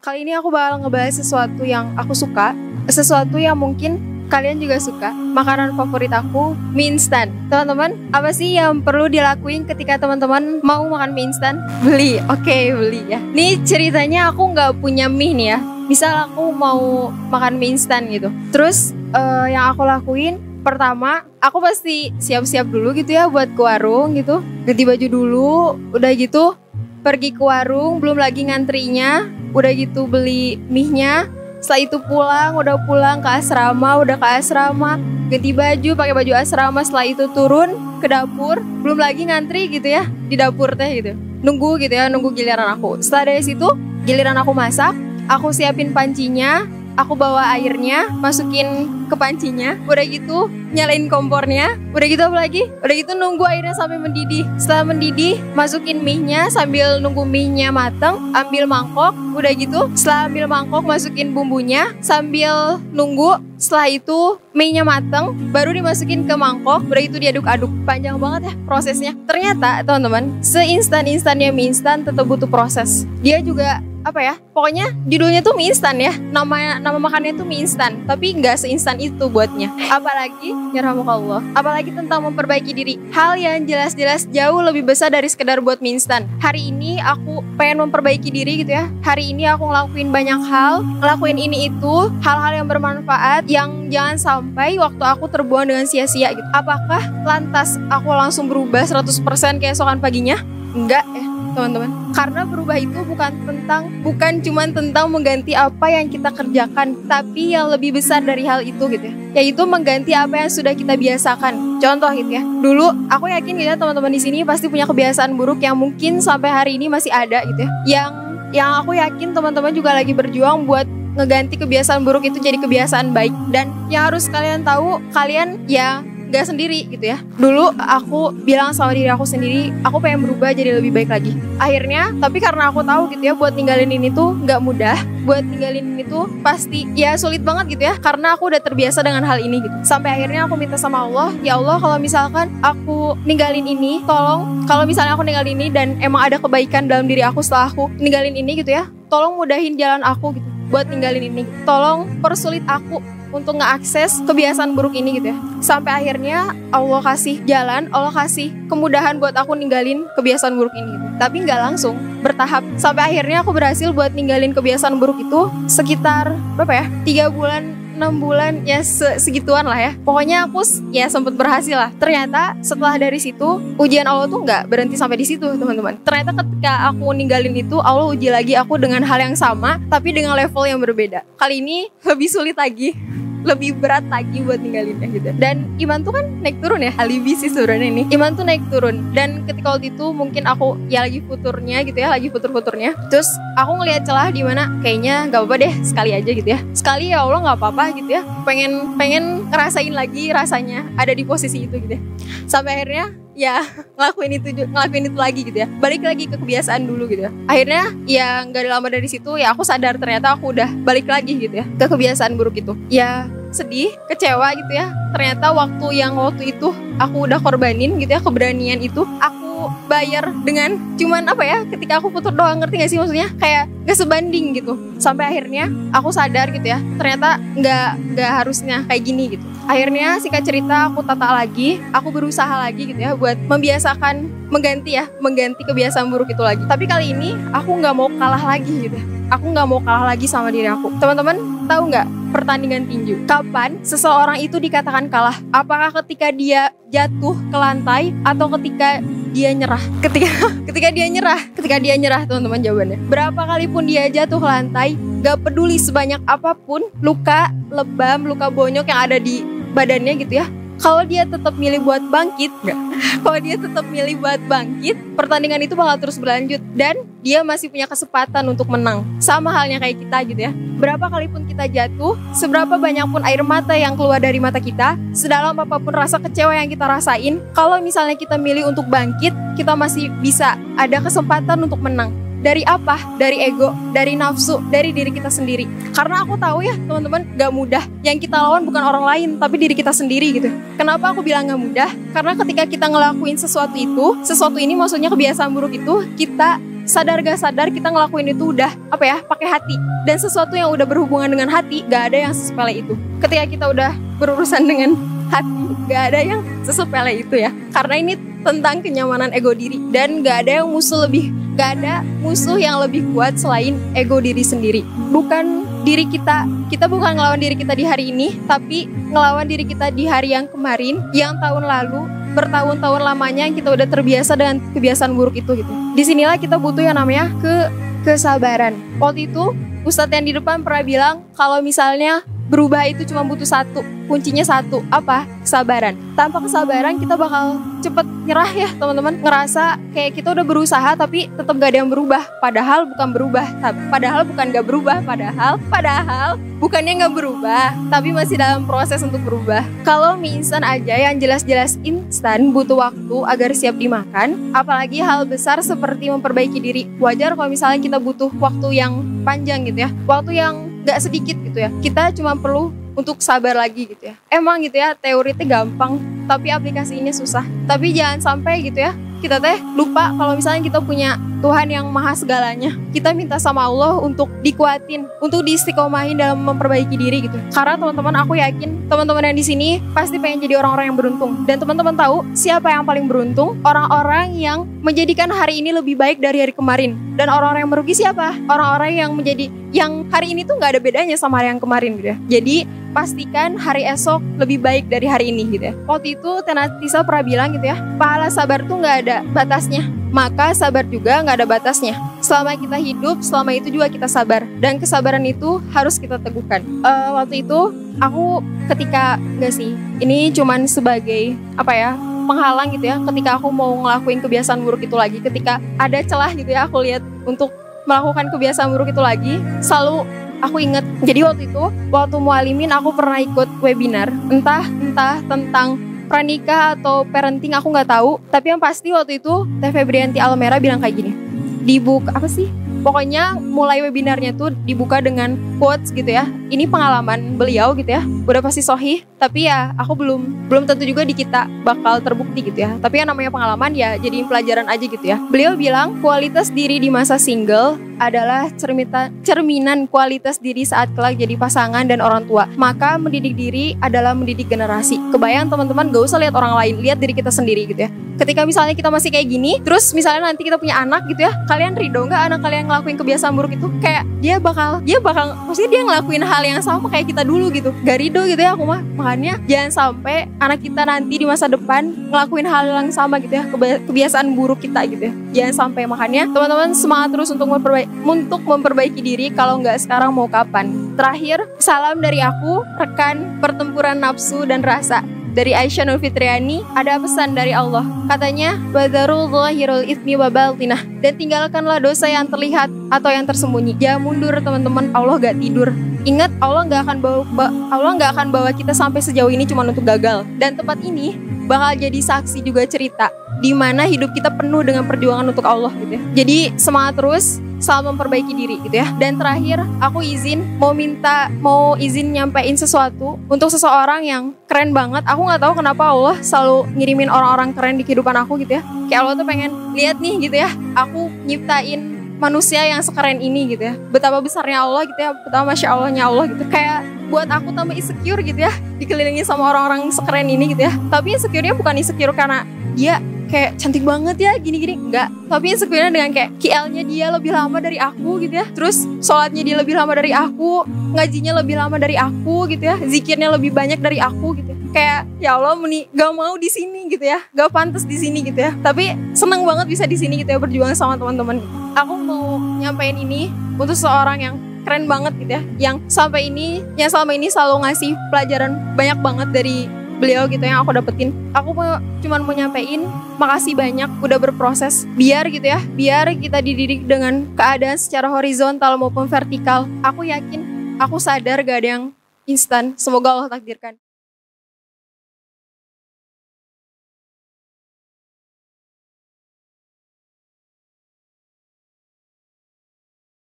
Kali ini aku bakal ngebahas sesuatu yang aku suka, sesuatu yang mungkin kalian juga suka. Makanan favorit aku, mie instan. Teman-teman, apa sih yang perlu dilakuin ketika teman-teman mau makan mie instan? Beli, oke, beli ya. Nih ceritanya aku nggak punya mie nih ya. Misal aku mau makan mie instan gitu. Terus yang aku lakuin, pertama, aku pasti siap-siap dulu gitu ya buat ke warung gitu. Ganti baju dulu, udah gitu pergi ke warung, belum lagi ngantrinya. Udah gitu beli mie-nya. Setelah itu udah pulang ke asrama, ganti baju, pakai baju asrama. Setelah itu turun ke dapur, belum lagi ngantri gitu ya di dapur teh gitu. Nunggu gitu ya, nunggu giliran aku. Setelah dari situ, giliran aku masak, aku siapin pancinya, aku bawa airnya, masukin ke pancinya. Udah gitu nyalain kompornya. Udah gitu apa lagi? Udah gitu nunggu airnya sampai mendidih. Setelah mendidih, masukin mie-nya sambil nunggu mie-nya mateng. Ambil mangkok. Udah gitu setelah ambil mangkok, masukin bumbunya sambil nunggu. Setelah itu mie-nya mateng, baru dimasukin ke mangkok. Udah itu diaduk-aduk. Panjang banget ya prosesnya. Ternyata teman-teman, seinstan-instannya mie instan tetap butuh proses. Dia juga apa ya, pokoknya judulnya tuh mie instan ya, nama makannya tuh mie instan, tapi nggak seinstan itu buatnya. Apalagi yarhamukallah, apalagi tentang memperbaiki diri, hal yang jelas-jelas jauh lebih besar dari sekedar buat mie instan. Hari ini aku pengen memperbaiki diri gitu ya. Hari ini aku ngelakuin banyak hal, ngelakuin ini itu, hal-hal yang bermanfaat, yang jangan sampai waktu aku terbuang dengan sia-sia gitu. Apakah lantas aku langsung berubah 100% keesokan paginya? Enggak ya teman-teman, karena berubah itu bukan cuma tentang mengganti apa yang kita kerjakan, tapi yang lebih besar dari hal itu gitu ya, yaitu mengganti apa yang sudah kita biasakan. Contoh gitu ya, dulu aku yakin gitu ya teman-teman di sini pasti punya kebiasaan buruk yang mungkin sampai hari ini masih ada gitu ya, yang aku yakin teman-teman juga lagi berjuang buat ngeganti kebiasaan buruk itu jadi kebiasaan baik. Dan yang harus kalian tahu, kalian ya gak sendiri gitu ya. Dulu aku bilang sama diri aku sendiri, aku pengen berubah jadi lebih baik lagi. Akhirnya, tapi karena aku tahu gitu ya, buat ninggalin ini tuh gak mudah, buat ninggalin ini tuh pasti ya sulit banget gitu ya, karena aku udah terbiasa dengan hal ini gitu. Sampai akhirnya aku minta sama Allah, ya Allah kalau misalkan aku ninggalin ini, tolong kalau misalnya aku ninggalin ini dan emang ada kebaikan dalam diri aku setelah aku ninggalin ini gitu ya, tolong mudahin jalan aku gitu buat ninggalin ini. Tolong persulit aku untuk ngeakses kebiasaan buruk ini gitu ya. Sampai akhirnya Allah kasih jalan, Allah kasih kemudahan buat aku ninggalin kebiasaan buruk ini gitu. Tapi nggak langsung, bertahap. Sampai akhirnya aku berhasil buat ninggalin kebiasaan buruk itu sekitar berapa ya? 3 bulan, 6 bulan, ya segituan lah ya. Pokoknya aku ya sempet berhasil lah. Ternyata setelah dari situ, ujian Allah tuh nggak berhenti sampai di situ teman-teman. Ternyata ketika aku ninggalin itu, Allah uji lagi aku dengan hal yang sama, tapi dengan level yang berbeda. Kali ini lebih sulit lagi, lebih berat lagi buat ninggalinnya gitu. Dan iman tuh kan naik turun ya, alibi sih sebenarnya ini. Iman tuh naik turun. Dan ketika waktu itu mungkin aku ya lagi futurnya gitu ya, lagi futur-futurnya. Terus aku ngelihat celah di mana kayaknya nggak apa-apa deh, sekali aja gitu ya. Sekali ya Allah nggak apa-apa gitu ya. Pengen ngerasain lagi rasanya ada di posisi itu gitu ya. Sampai akhirnya ya ngelakuin itu lagi gitu ya, balik lagi ke kebiasaan dulu gitu ya. Akhirnya ya nggak lama dari situ ya aku sadar ternyata aku udah balik lagi gitu ya ke kebiasaan buruk itu. Ya sedih, kecewa gitu ya. Ternyata waktu itu aku udah korbanin gitu ya, keberanian itu aku bayar dengan cuman apa ya, ketika aku putur doang, ngerti gak sih maksudnya, kayak gak sebanding gitu. Sampai akhirnya aku sadar gitu ya, ternyata gak harusnya kayak gini gitu. Akhirnya singkat cerita aku tata lagi, aku berusaha lagi gitu ya buat membiasakan mengganti kebiasaan buruk itu lagi. Tapi kali ini aku gak mau kalah lagi gitu. Aku gak mau kalah lagi sama diri aku. Teman-teman tahu gak pertandingan tinju? Kapan seseorang itu dikatakan kalah? Apakah ketika dia jatuh ke lantai atau ketika dia nyerah? Ketika dia nyerah teman-teman jawabannya. Berapa kali pun dia jatuh ke lantai, gak peduli sebanyak apapun luka lebam, luka bonyok yang ada di badannya gitu ya, kalau dia tetap milih buat bangkit, pertandingan itu bakal terus berlanjut dan dia masih punya kesempatan untuk menang. Sama halnya kayak kita gitu ya. Berapa kali pun kita jatuh, seberapa banyak pun air mata yang keluar dari mata kita, sedalam apapun rasa kecewa yang kita rasain, kalau misalnya kita milih untuk bangkit, kita masih bisa ada kesempatan untuk menang. Dari apa? Dari ego, dari nafsu, dari diri kita sendiri. Karena aku tahu ya teman-teman, gak mudah. Yang kita lawan bukan orang lain, tapi diri kita sendiri gitu. Kenapa aku bilang gak mudah? Karena ketika kita ngelakuin sesuatu ini maksudnya kebiasaan buruk itu, kita sadar gak sadar kita ngelakuin itu udah pakai hati. Dan sesuatu yang udah berhubungan dengan hati gak ada yang sesepele itu. Ketika kita udah berurusan dengan hati, gak ada yang sesepele itu ya. Karena ini tentang kenyamanan ego diri, dan gak ada musuh yang lebih kuat selain ego diri sendiri. Bukan diri kita bukan ngelawan diri kita di hari ini, tapi ngelawan diri kita di hari yang kemarin, yang tahun lalu, bertahun-tahun lamanya kita udah terbiasa dengan kebiasaan buruk itu gitu. Disinilah kita butuh yang namanya kesabaran. Waktu itu Ustadz yang di depan pernah bilang kalau misalnya berubah itu cuma butuh satu, kuncinya satu, apa? Kesabaran. Tanpa kesabaran kita bakal cepet nyerah ya teman-teman. Ngerasa kayak kita udah berusaha tapi tetap gak ada yang berubah. Padahal bukan berubah, padahal bukan gak berubah, padahal bukannya gak berubah, tapi masih dalam proses untuk berubah. Kalau mie instan aja yang jelas-jelas instan butuh waktu agar siap dimakan, apalagi hal besar seperti memperbaiki diri. Wajar kalau misalnya kita butuh waktu yang panjang gitu ya, waktu yang gak sedikit gitu ya. Kita cuma perlu untuk sabar lagi gitu ya. Emang gitu ya, teori itu gampang, tapi aplikasinya susah. Tapi jangan sampai gitu ya, kita lupa kalau misalnya kita punya Tuhan yang maha segalanya. Kita minta sama Allah untuk dikuatin, untuk diistiqomahin dalam memperbaiki diri gitu. Karena teman-teman, aku yakin teman-teman yang di sini pasti pengen jadi orang-orang yang beruntung. Dan teman-teman tahu siapa yang paling beruntung? Orang-orang yang menjadikan hari ini lebih baik dari hari kemarin. Dan orang-orang yang merugi siapa? Orang-orang yang hari ini tuh nggak ada bedanya sama hari yang kemarin gitu ya. Jadi pastikan hari esok lebih baik dari hari ini gitu ya. Waktu itu Tenatisa pernah bilang gitu ya, pahala sabar tuh nggak ada batasnya, maka sabar juga nggak ada batasnya. Selama kita hidup, selama itu juga kita sabar, dan kesabaran itu harus kita teguhkan. Waktu itu aku ini cuman sebagai penghalang gitu ya, ketika aku mau ngelakuin kebiasaan buruk itu lagi, ketika ada celah gitu ya aku lihat untuk melakukan kebiasaan buruk itu lagi, selalu aku inget. Jadi waktu mualimin aku pernah ikut webinar, entah tentang pranikah atau parenting, aku nggak tahu. Tapi yang pasti waktu itu Teh Febrianti Almera bilang kayak gini, pokoknya mulai webinarnya tuh dibuka dengan quotes gitu ya. Ini pengalaman beliau gitu ya, udah pasti sahih, tapi ya aku belum tentu juga di kita bakal terbukti gitu ya. Tapi yang namanya pengalaman ya jadiin pelajaran aja gitu ya. Beliau bilang kualitas diri di masa single adalah cerminan kualitas diri saat kelak jadi pasangan dan orang tua. Maka mendidik diri adalah mendidik generasi. Kebayang teman-teman, gak usah lihat orang lain, lihat diri kita sendiri gitu ya. Ketika misalnya kita masih kayak gini, terus misalnya nanti kita punya anak gitu ya, kalian ridho nggak anak kalian ngelakuin kebiasaan buruk itu? Kayak dia bakal maksudnya dia ngelakuin hal yang sama kayak kita dulu gitu. Gak ridho gitu ya aku mah. Makanya jangan sampai anak kita nanti di masa depan ngelakuin hal yang sama gitu ya, kebiasaan buruk kita gitu ya. Jangan sampai. Makanya teman-teman semangat terus untuk memperbaiki diri. Kalau nggak sekarang mau kapan? Terakhir, salam dari aku, rekan pertempuran nafsu dan rasa. Dari Aisyah Nur Fitriani, ada pesan dari Allah. Katanya, "Wadharul zahirul itsmi wa batinah." Dan tinggalkanlah dosa yang terlihat atau yang tersembunyi. Jangan mundur teman-teman, Allah gak tidur. Ingat, Allah gak akan bawa kita sampai sejauh ini cuma untuk gagal. Dan tempat ini bakal jadi saksi juga cerita di mana hidup kita penuh dengan perjuangan untuk Allah gitu ya. Jadi semangat terus, selalu memperbaiki diri gitu ya. Dan terakhir, aku mau izin nyampein sesuatu untuk seseorang yang keren banget. Aku nggak tahu kenapa Allah selalu ngirimin orang-orang keren di kehidupan aku gitu ya. Kayak Allah tuh pengen lihat nih gitu ya, aku nyiptain manusia yang sekeren ini gitu ya. Betapa besarnya Allah gitu ya, betapa Masya Allahnya Allah gitu. Kayak buat aku tambah insecure gitu ya, dikelilingi sama orang-orang sekeren ini gitu ya. Tapi insecure-nya bukan insecure karena dia kayak cantik banget ya gini-gini, enggak. Tapi insecure-nya dengan kayak QL-nya dia lebih lama dari aku gitu ya. Terus sholatnya dia lebih lama dari aku, ngajinya lebih lama dari aku gitu ya, zikirnya lebih banyak dari aku gitu ya. Kayak ya Allah, gak mau di sini gitu ya, gak pantas di sini gitu ya. Tapi seneng banget bisa di sini gitu ya, berjuang sama teman-teman. Aku mau nyampein ini untuk seorang yang keren banget gitu ya, yang selama ini selalu ngasih pelajaran banyak banget dari beliau gitu yang aku dapetin. Aku cuman mau nyampein makasih banyak udah berproses biar kita dididik dengan keadaan secara horizontal maupun vertikal. Aku yakin, aku sadar gak ada yang instan. Semoga Allah takdirkan.